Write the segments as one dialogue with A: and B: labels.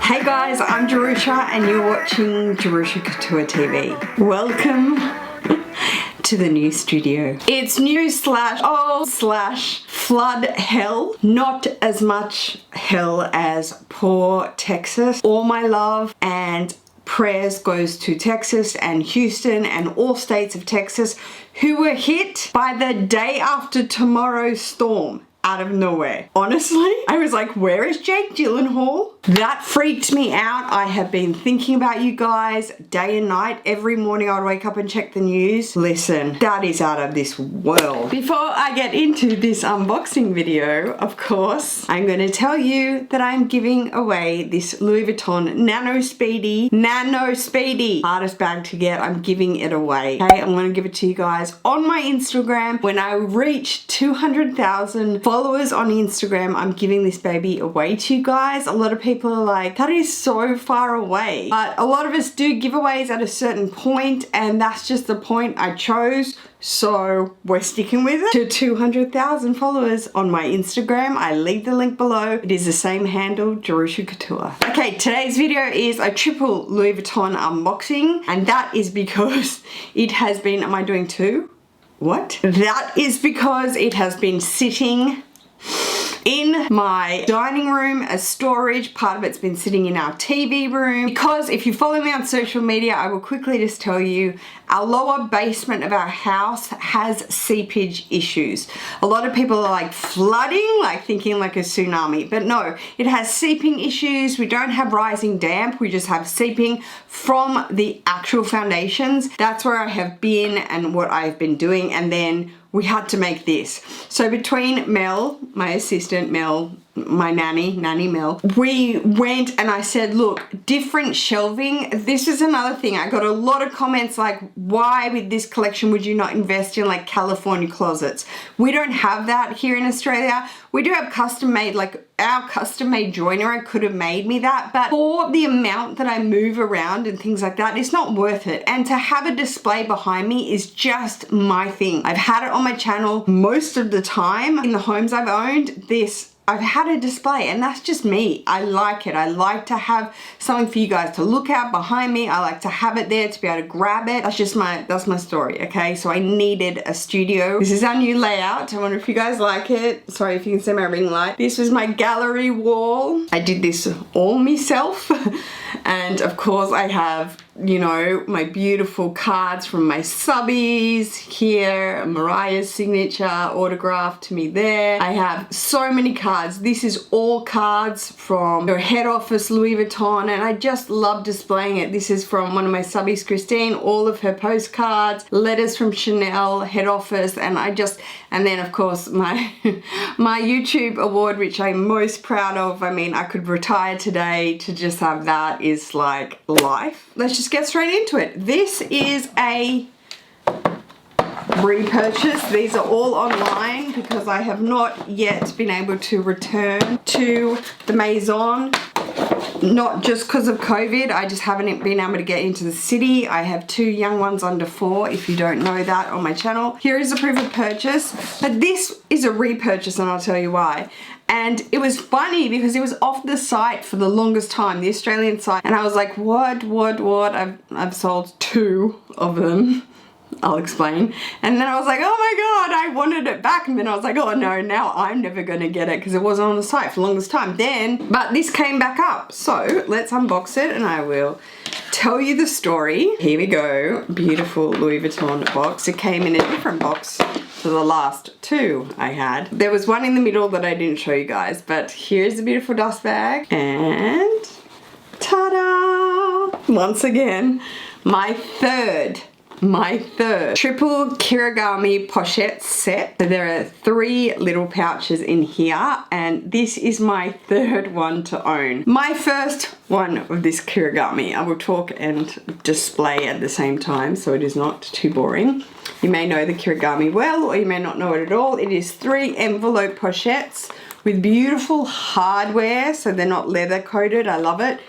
A: Hey guys, I'm Jerusha and you're watching Jerusha Couture TV. Welcome to the new studio. It's new slash old slash flood hell. Not as much hell as poor Texas. All my love and prayers goes to Texas and Houston and all states of Texas who were hit by the day after tomorrow storm. Out of nowhere. Honestly, I was like, where is Jake Gyllenhaal? That freaked me out. I have been thinking about you guys day and night. Every morning I would wake up and check the news. Listen, that is out of this world. Before I get into this unboxing video, of course, I'm going to tell you that I'm giving away this Louis Vuitton Nano Speedy, hardest bag to get. I'm giving it away. Okay, I'm going to give it to you guys on my Instagram. When I reach 200,000 followers on Instagram, I'm giving this baby away to you guys. A lot of people are like, that is so far away. But a lot of us do giveaways at a certain point, and that's just the point I chose. So we're sticking with it to 200,000 followers on my Instagram. I leave the link below. It is the same handle, Jerusha Couture. Okay, today's video is a triple Louis Vuitton unboxing, and that is because it has been, am I doing two? What? That is because it has been sitting in my dining room as storage. Part of it's been sitting in our TV room. Because if you follow me on social media, I will quickly just tell you, our lower basement of our house has seepage issues. A lot of people are like flooding, like thinking like a tsunami, but no, it has seeping issues. We don't have rising damp, we just have seeping from the actual foundations. That's where I have been and what I've been doing, and then we had to make this. So between Mel, my assistant, Mel, my nanny Mel, we went and I said, look, different shelving. This is another thing. I got a lot of comments like, why with this collection would you not invest in like California closets? We don't have that here in Australia. We do have custom made, like our custom made joinery could have made me that, but for the amount that I move around and things like that, it's not worth it. And to have a display behind me is just my thing. I've had it on my channel most of the time in the homes I've owned. I've had a display, and that's just me. I like it. I like to have something for you guys to look at behind me. I like to have it there to be able to grab it. That's my story, okay? So I needed a studio. This is our new layout. I wonder if you guys like it. Sorry if you can see my ring light. This was my gallery wall. I did this all myself. And of course I have, you know, my beautiful cards from my subbies here, Mariah's signature autographed to me there. I have so many cards. This is all cards from her head office, Louis Vuitton, and I just love displaying it. This is from one of my subbies, Christine, all of her postcards, letters from Chanel, head office, and then of course my YouTube award, which I'm most proud of. I mean, I could retire today to just have that, is like life. Let's just get straight into it. This is a repurchase. These are all online because I have not yet been able to return to the Maison. Not just because of COVID, I just haven't been able to get into the city. I have two young ones under 4, if you don't know that, on my channel. Here is a proof of purchase, but this is a repurchase and I'll tell you why. And it was funny because it was off the site for the longest time, the Australian site, and I was like, what? I've sold 2 of them. I'll explain. And then I was like, oh my god, I wanted it back. And then I was like, oh no, now I'm never gonna get it because it wasn't on the site for the longest time. But this came back up. So let's unbox it and I will tell you the story. Here we go. Beautiful Louis Vuitton box. It came in a different box to the last 2 I had. There was one in the middle that I didn't show you guys, but here's the beautiful dust bag. And ta-da! Once again, my third triple Kirigami pochette set. So there are 3 little pouches in here, and this is my 3rd one to own. My first one of this Kirigami. I will talk and display at the same time so it is not too boring. You may know the Kirigami well, or you may not know it at all. It is 3 envelope pochettes with beautiful hardware, so they're not leather coated. I love it.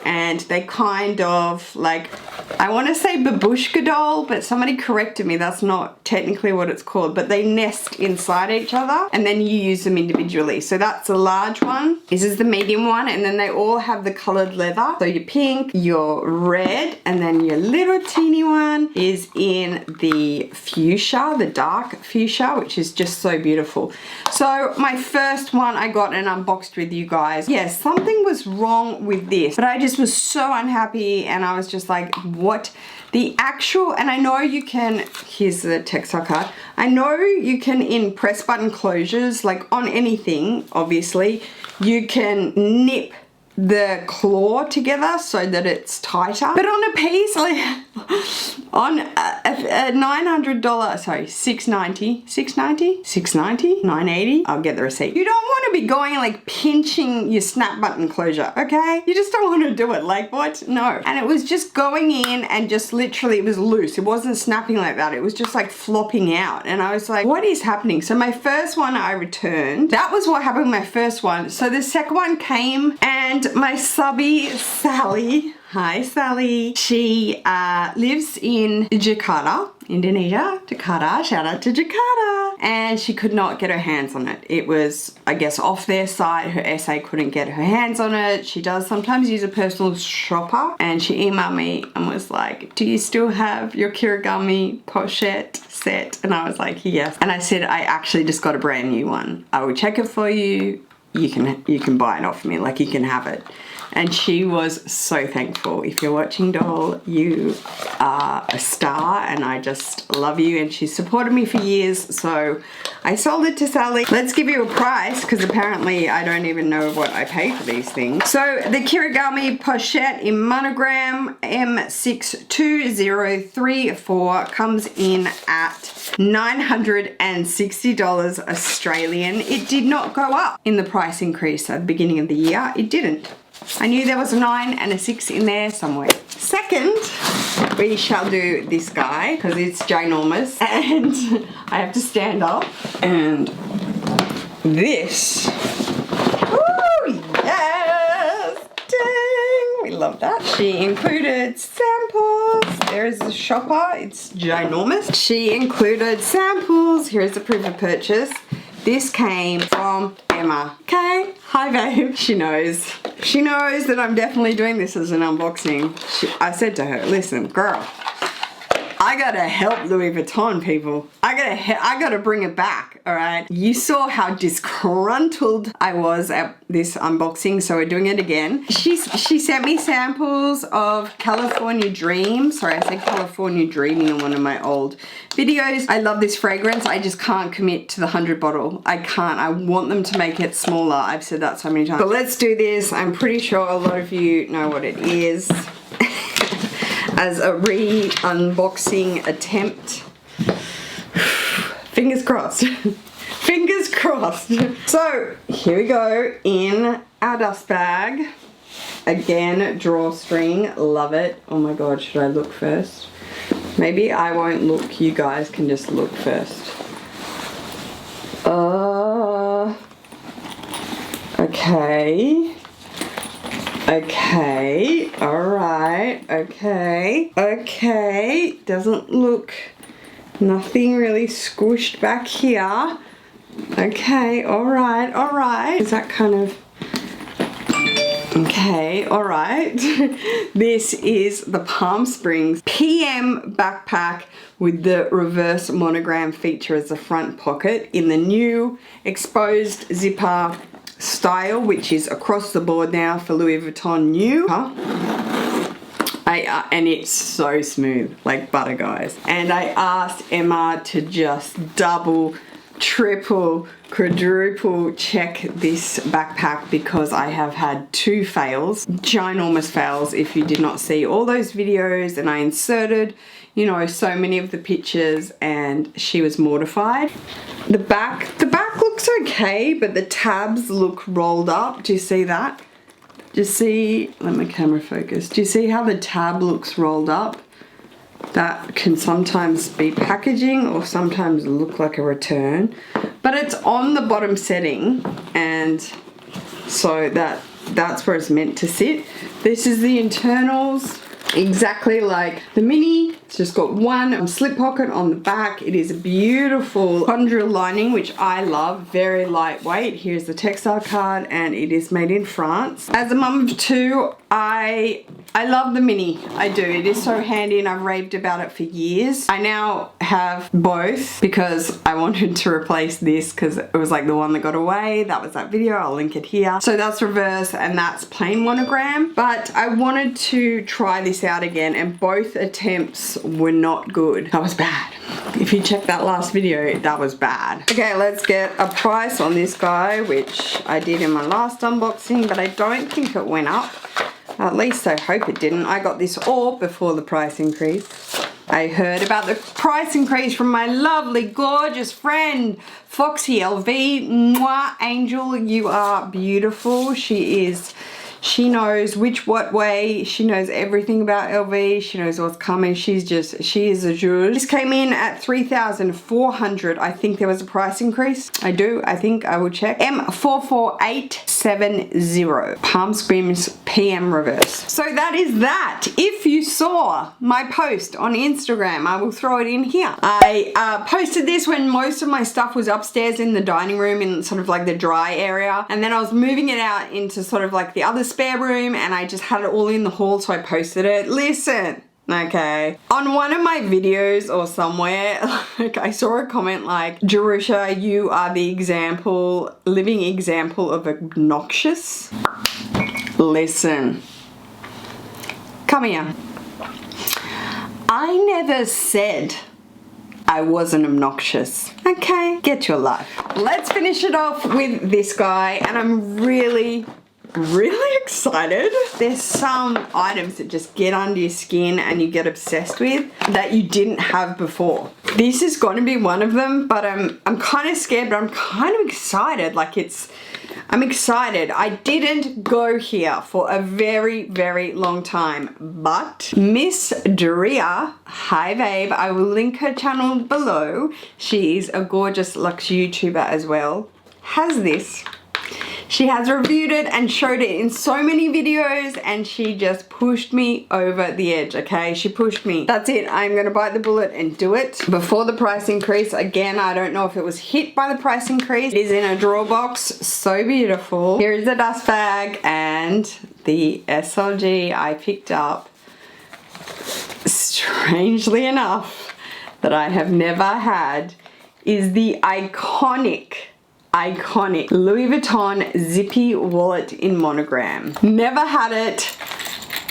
A: And they kind of like I want to say babushka doll, but somebody corrected me. That's not technically what it's called, but they nest inside each other and then you use them individually. So that's the large one. This is the medium one, and then they all have the colored leather. So your pink, your red, and then your little teeny one is in the fuchsia, the dark fuchsia, which is just so beautiful. So my first one I got and unboxed with you guys. Yes, something was wrong with this, but I just was so unhappy and I was just like, what? The actual, and I know you can, here's the textile card. I know you can, in press button closures, like on anything, obviously, you can nip the claw together so that it's tighter. But on a piece, like on a $900, sorry, $690, $980, I'll get the receipt. You don't want to be going like pinching your snap button closure, okay? You just don't want to do it, like what? No. And it was just going in and just literally, it was loose. It wasn't snapping like that. It was just like flopping out. And I was like, what is happening? So my first one I returned. That was what happened with my first one. So the second one came and my subby, Sally, hi Sally, she lives in Jakarta, Indonesia, Jakarta, shout out to Jakarta. And she could not get her hands on it. It was, I guess, off their site. Her SA couldn't get her hands on it. She does sometimes use a personal shopper. And she emailed me and was like, do you still have your Kirigami pochette set? And I was like, yes. And I said, I actually just got a brand new one. I will check it for you. You can buy it off me, like you can have it. And she was so thankful. If you're watching, doll, you are a star and I just love you. And she supported me for years, so I sold it to Sally. Let's give you a price, because apparently I don't even know what I pay for these things. So the Kirigami pochette in monogram M62034 comes in at $960 Australian. It did not go up in the price increase at the beginning of the year. It didn't. I knew there was a 9 and a 6 in there somewhere. Second, we shall do this guy because it's ginormous and I have to stand up. And this, oh yes, dang, we love that. She included samples. There is the shopper, it's ginormous. She included samples. Here is the proof of purchase. This came from Emma. Okay, hi babe. She knows that I'm definitely doing this as an unboxing. I said to her, listen, girl, I gotta help Louis Vuitton, people. I gotta bring it back, all right? You saw how disgruntled I was at this unboxing, so we're doing it again. She sent me samples of California Dream. Sorry, I said California Dreaming in one of my old videos. I love this fragrance. I just can't commit to the 100 bottle. I can't. I want them to make it smaller. I've said that so many times. But let's do this. I'm pretty sure a lot of you know what it is. As a re-unboxing attempt. Fingers crossed. Fingers crossed. So here we go in our dust bag. Again, drawstring. Love it. Oh my god, should I look first? Maybe I won't look. You guys can just look first. Okay. Okay, alright, okay, doesn't look, nothing really squished back here. Okay, alright, is that kind of, okay, alright. This is the Palm Springs PM backpack with the reverse monogram feature as the front pocket in the new exposed zipper style, which is across the board now for Louis Vuitton new. And it's so smooth, like butter, guys. And I asked Emma to just double, triple, quadruple check this backpack because I have had 2 fails, ginormous fails. If you did not see all those videos, and I inserted, you know, so many of the pictures, and she was mortified. The back looks okay, but the tabs look rolled up. Do you see that? Do you see, let my camera focus. Do you see how the tab looks rolled up? That can sometimes be packaging or sometimes look like a return, but it's on the bottom setting, and so that's where it's meant to sit. This is the internals. exactly like the mini. It's just got one slip pocket on the back. It is a beautiful Condrill lining, which I love, very lightweight. Here's the textile card, and it is made in France. As a mum of two, I love the mini. I do. It is so handy, and I've raved about it for years. I now have both because I wanted to replace this because it was like the one that got away. That was that video. I'll link it here. So that's reverse and that's plain monogram. But I wanted to try this out again, and both attempts were not good. That was bad. If you check that last video, that was bad. Okay, let's get a price on this guy, which I did in my last unboxing, but I don't think it went up. At least I hope it didn't. I got this all before the price increase. I heard about the price increase from my lovely, gorgeous friend, Foxy LV. Mwah, Angel, you are beautiful. She knows what way. She knows everything about LV. She knows what's coming. She is a jewel. This came in at 3,400. I think there was a price increase. I think I will check. M44870. Palm Screams PM reverse. So that is that. If you saw my post on Instagram, I will throw it in here. I posted this when most of my stuff was upstairs in the dining room in sort of like the dry area. And then I was moving it out into sort of like the other spare room, and I just had it all in the hall, so I posted it. Listen, okay, on one of my videos or somewhere, like I saw a comment like, Jerusha, you are the living example of obnoxious. Listen, come here. I never said I wasn't obnoxious. Okay, get your life. Let's finish it off with this guy, and I'm really excited. There's some items that just get under your skin and you get obsessed with that you didn't have before. This is going to be one of them, but I'm kind of scared, but I'm kind of excited. Like I'm excited. I didn't go here for a very long time, but Miss Daria, hi babe, I will link her channel below. She's a gorgeous luxe YouTuber as well, has this. She has reviewed it and showed it in so many videos, and she just pushed me over the edge, okay? She pushed me. That's it. I'm gonna bite the bullet and do it before the price increase. Again, I don't know if it was hit by the price increase. It is in a drawer box. So beautiful. Here is the dust bag and the SLG I picked up, strangely enough, that I have never had, is the iconic Louis Vuitton zippy wallet in monogram. Never had it,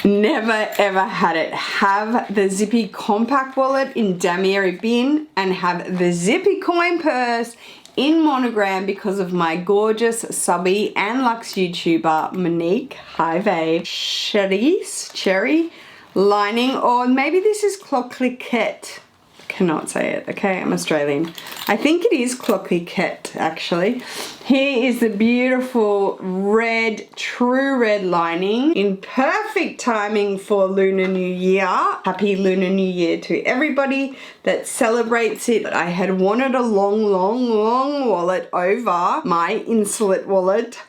A: never ever had it. Have the zippy compact wallet in damier bin, and have the zippy coin purse in monogram because of my gorgeous subby and luxe YouTuber Monique, hi babe, cherry lining, or maybe this is Cloquet. Cannot say it, okay? I'm Australian. I think it is Cloquet, actually. Here is the beautiful red, true red lining in perfect timing for Lunar New Year. Happy Lunar New Year to everybody that celebrates it. I had wanted a long wallet over my Insulet wallet,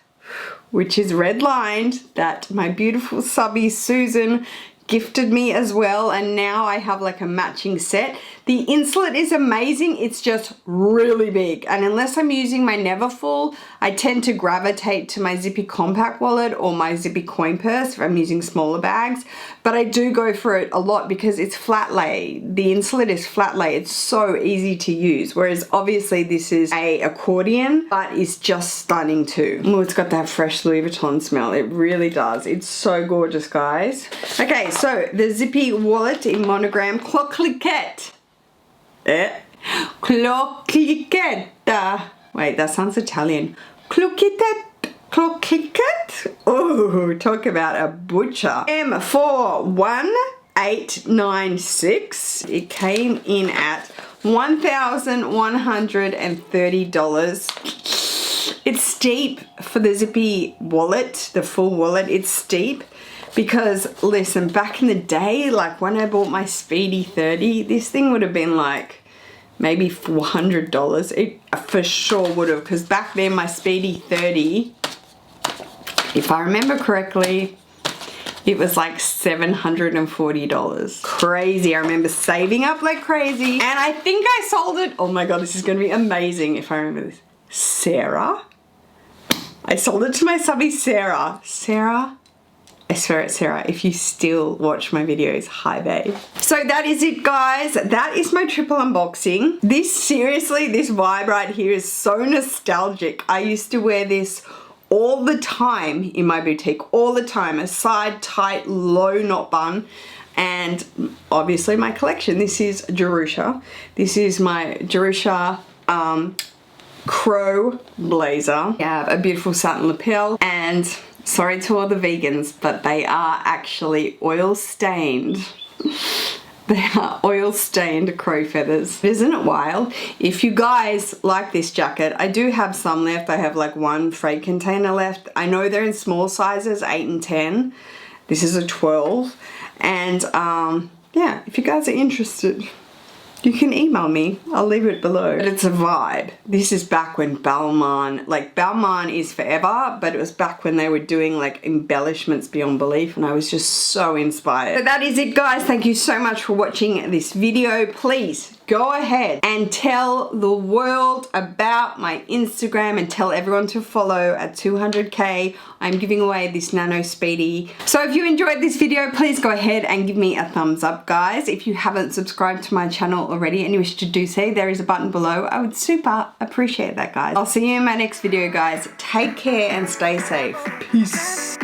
A: which is red lined, that my beautiful subby Susan gifted me as well, and now I have like a matching set. The Insulet is amazing, it's just really big, and unless I'm using my Neverfull, I tend to gravitate to my zippy compact wallet or my zippy coin purse if I'm using smaller bags, but I do go for it a lot because it's flat lay. The Insulet is flat lay, it's so easy to use, whereas obviously this is a accordion, but it's just stunning too. Oh, it's got that fresh Louis Vuitton smell, it really does. It's so gorgeous, guys. Okay, so the zippy wallet in monogram, Cloquet. Cloquet. Wait, that sounds Italian. Cloquet. Oh, talk about a butcher. M41896. It came in at $1,130. It's steep for the zippy wallet, the full wallet. It's steep. Because, listen, back in the day, like when I bought my Speedy 30, this thing would have been like maybe $400. It for sure would have, because back then my Speedy 30, if I remember correctly, It was like $740. Crazy. I remember saving up like crazy. And I think I sold it. Oh my God, this is gonna be amazing if I remember this. Sarah? I sold it to my subby, Sarah. Sarah? I swear it's Sarah. If you still watch my videos, hi babe. So that is it, guys. That is my triple unboxing. This, seriously, this vibe right here is so nostalgic. I used to wear this all the time in my boutique, all the time. A side tight, low knot bun. And obviously my collection. This is Jerusha. This is my Jerusha Crow blazer. I have a beautiful satin lapel, and sorry to all the vegans, but they are actually oil stained. They are oil stained crow feathers. Isn't it wild? If you guys like this jacket, I do have some left. I have like one freight container left. I know they're in small sizes, 8 and 10. This is a 12. And yeah, if you guys are interested, you can email me. I'll leave it below. But it's a vibe. This is back when Balmain, like Balmain is forever, but it was back when they were doing like embellishments beyond belief, and I was just so inspired. So that is it, guys. Thank you so much for watching this video. Please go ahead and tell the world about my Instagram and tell everyone to follow at 200K. I'm giving away this Nano Speedy. So if you enjoyed this video, please go ahead and give me a thumbs up, guys. If you haven't subscribed to my channel already and you wish to do so, there is a button below. I would super appreciate that, guys. I'll see you in my next video, guys. Take care and stay safe. Peace.